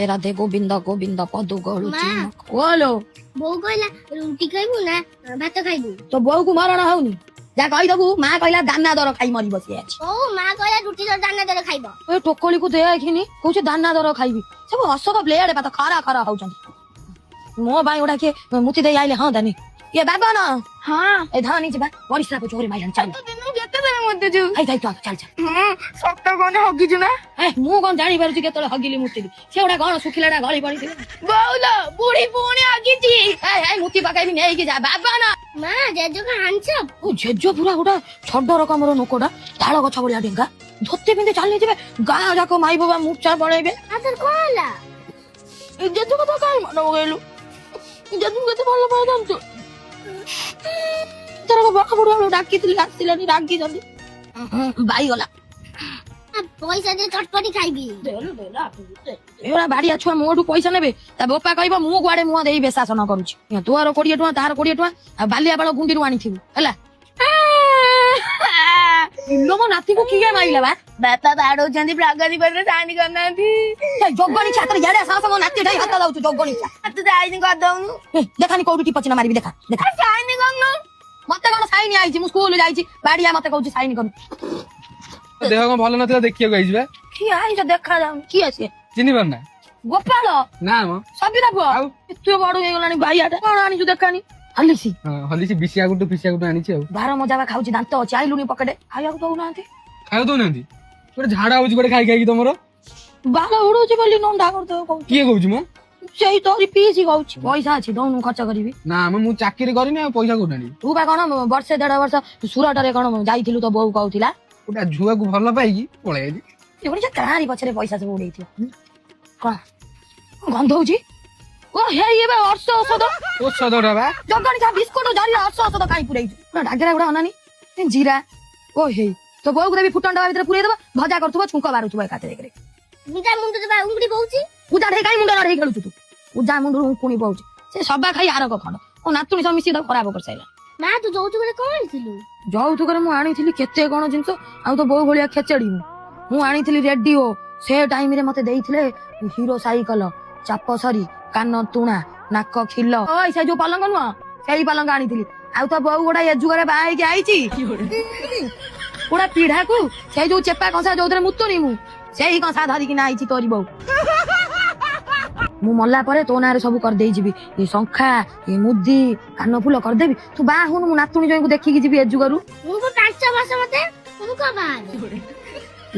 রাধে গোবিন্দ গোবিন্দ পদ গড়ুଛି बोलो ବୋଉ କହିଲା ରୁଟି ଖାଇବୁ ନା ଭାତ ଖାଇବୁ? तो बोऊ को मरण हौनी जा कहिदबु मां कहला दाना दर खाई मरी बसी अछि ବୋଉ ମା କହିଲା ରୁଟି ଦର ଦାନା ଦର ଖାଇବ। ए टोकली को दे आखिनी कहू दाना दर खाइबी सब हसक ब्लेड बात खरा खरा होउछन मो भाई ओडा के मुति दे आइले हां दानी ये बाबा ना हां ए धानी छी बा परिस्रा को चोरी माइलन चल ଦିନକୁ କେତେ ଥର ମତେ ଯୁ आई जाई चल चल ସତ କୋନେ ହଗିଛୁ ନା? ए मु कोन जानि पारुची केतले हगिली मुति से ओडा कोन सुखिलाडा गଳି पड़ी ବୋଉଲ ବୁଢୀ ପୁଣି ହଗିଛି। ए मुति पकाइबी नै कि जा बाबा ना ମା ଜେଜେକୁ ହାንସ ओ जेजो पूरा गोटा छड रकमर नोकोडा ताळ गछ भलिया ढेंगा धोती पिंदे चालनी जेबे गाँ जाको माई बाबा मुचा पड़ेबे ଆतर କଣ ହେଲା? जेजो कथा काई मन गइलु जेजो केते भल पाइदाम तो तेरा को बका बुढ़ा डाकी थी आसिलानी डाकी जल्दी बाई गला ପଇସା ଦେ ଚଟପଟି ଖାଇବି। एरा बाड़िया छुआ मोठू पैसा नेबे ता बोपा कहबो मु गुआडे मुआ देई बेशासन करूची तोर 20 टका तार 20 टका आ बालिया बाळ गुंडीरु आनीथिबु हला इलो मो नाती को किए माइला बा ବାପା ବାଡଉଛନ୍ତି ପ୍ରଗତି ପତ୍ର ସାଇନ୍ କରିନାହାନ୍ତି। जगणी छात्र याडे सास मो नाती ढाई हाथ लाउछु जगणी ତୁ ସାଇନ୍ କରିଦଉନୁ। देखानी कोडी टिपचिना मारिबी देखा देखा ସାଇନ୍ କରୁନୁ। मते कोन साइन आइची मु स्कूल जाइची बाड़िया मते कहूची साइन कर देह कौन भल नथिला देखिया गइस बे की आइछ देखा जाउ की आसी चिन्हि पार ना गोपाल ना म सबीरा बुआ आउ एते बडू हे गलानी भाईयाटा कोन आनिछु देखानी हलिसी हलिसी बिसिया गुटु फिसिया गुटु आनिछि आ बार मजाबा खाउची दांत अछि आइलुनी पकड़े खाइया को दउनांती खाउ दउनांती गोटे झाडा होउछि गोटे खाइ खाइ तमरो बाल उडुची बोली नंडा कर दो कहू किए कहउछि म सेही तोरी पीसी कहूची पैसा अछि दउनु खर्च करिवि ना मु चाकरी करिनी आ पैसा कोठानी तू बा कोन वर्षे 1.5 वर्ष सुरटरे कोन जाइथिलु तो बहु कहउथिला गोटा झुआ को भल पाइकी पळे आइली एवढी जे कारी पछरे पैसा सब उडैथियो कोन गंध होउची ओ हे ये बा अर्ष औषध ओ सदडा बा जगणी का बिस्कुट जरी अर्ष औषध काई पुरैछु ना डागरा गुडा अनानी जीरा ओ हे तो बहु गुडा भी फुटन डबा भीतर पुरै देबा भजा करथुबा छुंक बारुथुबा एकाते देखरे ମୁଣ୍ଡା ମୁଣ୍ଡ ଦେବା ଉଙ୍ଗୁଡି ବହୁଛି। पूजा ढे काई मुंडा ढे खेलुछु तू पूजा मुंडु कुणी बहुची से सबा खाई आरक खंड ओ नातुणी सब मिसी द खराब कर साइला ମା ତୁ ଯୌତୁକରେ କଣ ଆଣିଥିଲୁ? ଯୌତୁକରେ ମୁଁ ଆଣିଥିଲି କେତେ କଣ ଜିନିଷ ଆଉ ତ ବୋଉ ଭଳିଆ ଖେଚେଡି ମୁଁ ଆଣିଥିଲି ରେଡିଓ ସେ ଟାଇମ ରେ ମତେ ଦେଇଥିଲେ ହିରୋ ସାଇକେଲ ଚାପ ସରି କାନ ତୁଣା ନାକ ଖିଲ ଓଇ ସେ ଯୋଉ ପଲଙ୍ଗ ନୁହଁ ସେଇ ପଲଙ୍ଗ ଆଣିଥିଲି ଆଉ ତ ବୋଉ ଗୋଟା ଏ ଯୁଗରେ ବାହା ହେଇକି ଆଇଛି ଗୋଟା ପିଢାକୁ ସେଇ ଯୋଉ ଚେପା କଂସା ଯୋଉଥିରେ ମୁତୁନି ମୁଁ ସେଇ କଂସା ଧରିକି ନା ଆଇଛି ତୋରି ବୋଉ ମୁଁ ମଲା ପରେ ତୋ ନାଁରେ ସବୁ କରିଦେଇ ଯିବି ଏ ଶଙ୍ଖା ଏ ମୁଦି କାନ ଫୁଲ କରିଦେବି ତୁ ବାହା ହୁନୁ ମୁଁ ନାତୁଣୀ ଜଣଙ୍କୁ ଦେଖିକି ଯିବି ଏ ଯୁଗରୁ ମୁଁ 5 ବର୍ଷ ମତେ ମୁଁ କଣ ବାହା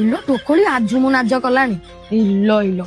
ଇଲୋ ଟୋକଳି ଆଜୁ ମୁଁ ନାଜ କଲାଣି ଇଲୋ ଇଲୋ